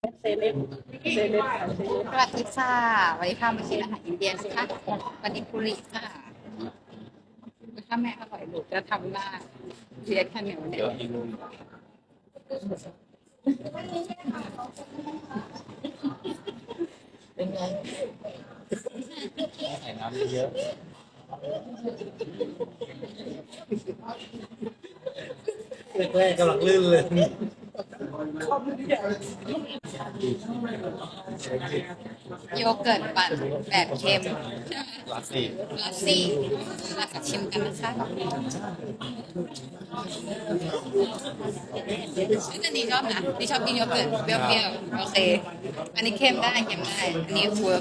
เซเลบเซเลบค่ะเซเลบสวัสดีค่ะวันนี้พามากินอาหารอินเดียสิคะปานิปุริค่ะถ้าแม่อร่อยหนูจะทำหน้าเรียกข้าวเหนียวเนี่ยเป็นไงใส่น้ำเยอะแรกๆกำลังลื่นเลยโยเกิร์ตปั่นแบบเค็มลาสี่ลาซี่มาชิมกันนะคะอันนี้ชอบนะนี่ชอบกินโยเกิร์ตเปรี้ยวๆโอเคอันนี้เค็มได้อันนี้ฟัว